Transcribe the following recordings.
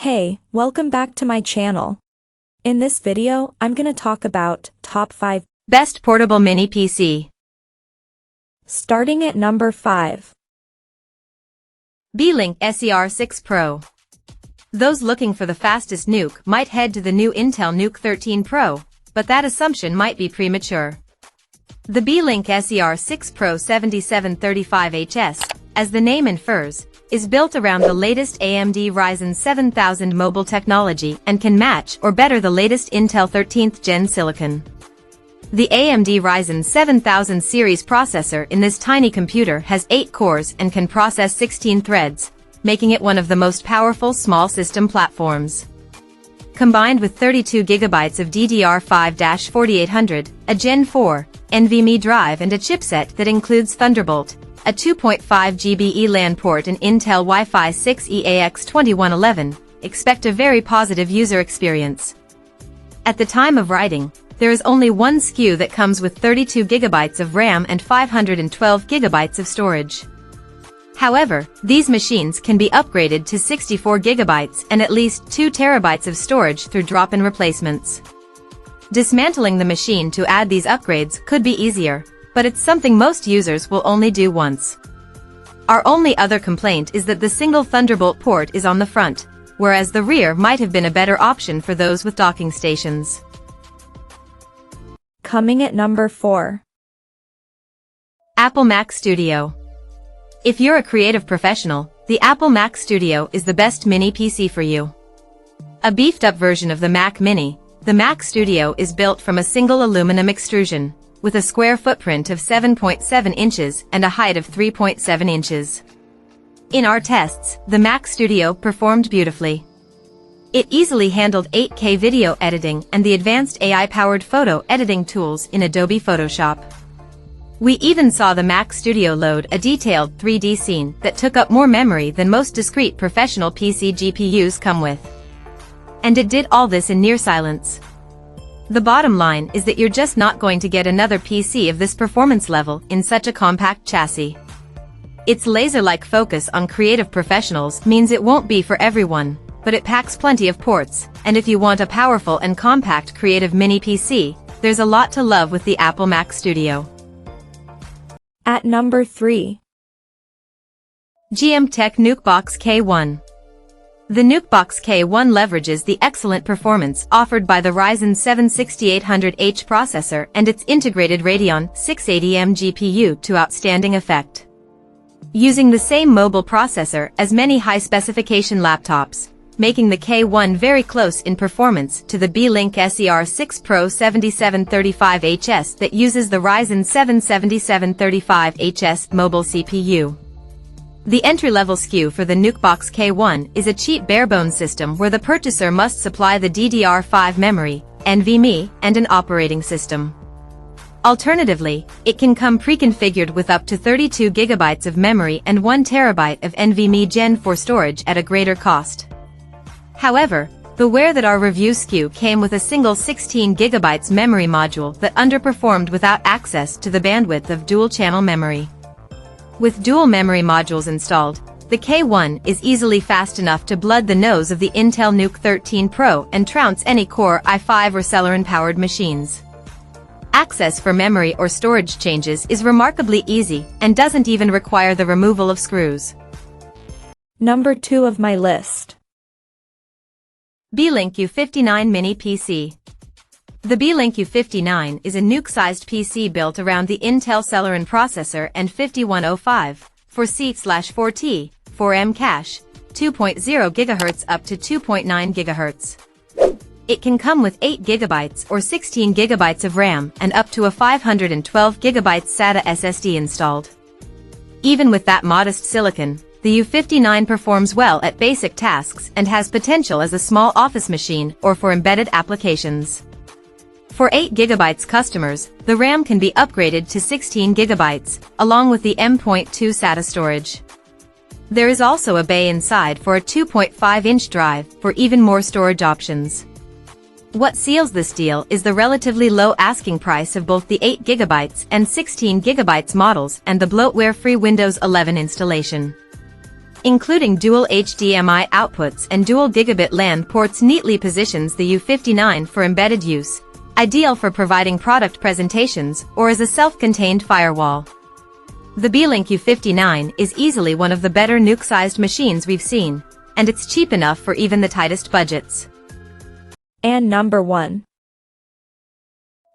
Hey, welcome back to my channel. In this video, I'm gonna talk about top 5 best portable mini PC. Starting at number 5. Beelink SER6 Pro. Those looking for the fastest nuke might head to the new Intel Nuke 13 Pro, but that assumption might be premature. The Beelink SER6 Pro 7735HS, as the name infers, is built around the latest AMD Ryzen 7000 mobile technology and can match or better the latest Intel 13th Gen silicon. The AMD Ryzen 7000 series processor in this tiny computer has 8 cores and can process 16 threads, making it one of the most powerful small system platforms. Combined with 32GB of DDR5-4800, a Gen 4, NVMe drive and a chipset that includes Thunderbolt, a 2.5GB ELAN port and Intel Wi-Fi 6 EAX2111, expect a very positive user experience. At the time of writing, there is only one SKU that comes with 32GB of RAM and 512GB of storage. However, these machines can be upgraded to 64GB and at least 2TB of storage through drop-in replacements. Dismantling the machine to add these upgrades could be easier, but it's something most users will only do once. Our only other complaint is that the single Thunderbolt port is on the front, whereas the rear might have been a better option for those with docking stations. Coming at number 4. Apple Mac Studio. If you're a creative professional, the Apple Mac Studio is the best mini PC for you. A beefed-up version of the Mac Mini, the Mac Studio is built from a single aluminum extrusion, with a square footprint of 7.7 inches and a height of 3.7 inches. In our tests, the Mac Studio performed beautifully. It easily handled 8K video editing and the advanced AI-powered photo editing tools in Adobe Photoshop. We even saw the Mac Studio load a detailed 3D scene that took up more memory than most discrete professional PC GPUs come with. And it did all this in near silence. The bottom line is that you're just not going to get another PC of this performance level in such a compact chassis. Its laser-like focus on creative professionals means it won't be for everyone, but it packs plenty of ports, and if you want a powerful and compact creative mini PC, there's a lot to love with the Apple Mac Studio. At number 3. GMKtec NucBox K1. The NucBox K1 leverages the excellent performance offered by the Ryzen 7 6800H processor and its integrated Radeon 680M GPU to outstanding effect. Using the same mobile processor as many high-specification laptops, making the K1 very close in performance to the Beelink SER6 Pro 7735HS that uses the Ryzen 7 7735HS mobile CPU. The entry-level SKU for the NucBox K1 is a cheap bare-bones system where the purchaser must supply the DDR5 memory, NVMe, and an operating system. Alternatively, it can come pre-configured with up to 32GB of memory and 1TB of NVMe Gen 4 storage at a greater cost. However, beware that our review SKU came with a single 16GB memory module that underperformed without access to the bandwidth of dual-channel memory. With dual memory modules installed, the K1 is easily fast enough to blood the nose of the Intel Nuke 13 Pro and trounce any Core i5 or Celeron-powered machines. Access for memory or storage changes is remarkably easy and doesn't even require the removal of screws. Number 2 of my list. Beelink U59 Mini PC. The Beelink U59 is a nuke-sized PC built around the Intel Celeron processor and 5105, 4C/4T, 4M cache, 2.0 GHz up to 2.9 GHz. It can come with 8GB or 16GB of RAM and up to a 512GB SATA SSD installed. Even with that modest silicon, the U59 performs well at basic tasks and has potential as a small office machine or for embedded applications. For 8GB customers, the RAM can be upgraded to 16GB, along with the M.2 SATA storage. There is also a bay inside for a 2.5-inch drive for even more storage options. What seals this deal is the relatively low asking price of both the 8GB and 16GB models and the bloatware-free Windows 11 installation. Including dual HDMI outputs and dual gigabit LAN ports neatly positions the U59 for embedded use, ideal for providing product presentations or as a self-contained firewall. The Beelink U59 is easily one of the better NUC-sized machines we've seen, and it's cheap enough for even the tightest budgets. And number 1.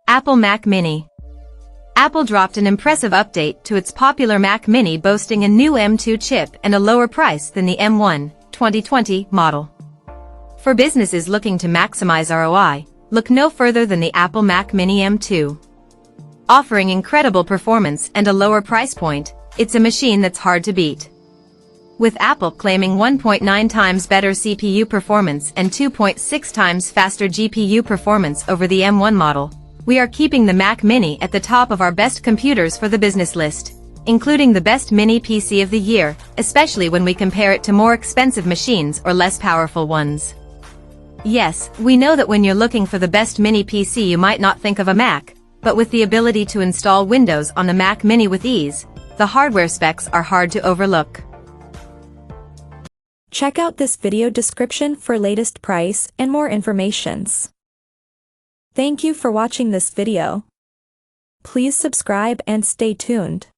Apple Mac Mini. Apple dropped an impressive update to its popular Mac Mini, boasting a new M2 chip and a lower price than the M1 2020 model. For businesses looking to maximize ROI, look no further than the Apple Mac Mini M2. Offering incredible performance and a lower price point, it's a machine that's hard to beat. With Apple claiming 1.9 times better CPU performance and 2.6 times faster GPU performance over the M1 model, we are keeping the Mac Mini at the top of our best computers for the business list, including the best mini PC of the year, especially when we compare it to more expensive machines or less powerful ones. Yes, we know that when you're looking for the best mini PC you might not think of a Mac, but with the ability to install Windows on the Mac Mini with ease, the hardware specs are hard to overlook. Check out this video description for latest price and more informations. Thank you for watching this video. Please subscribe and stay tuned.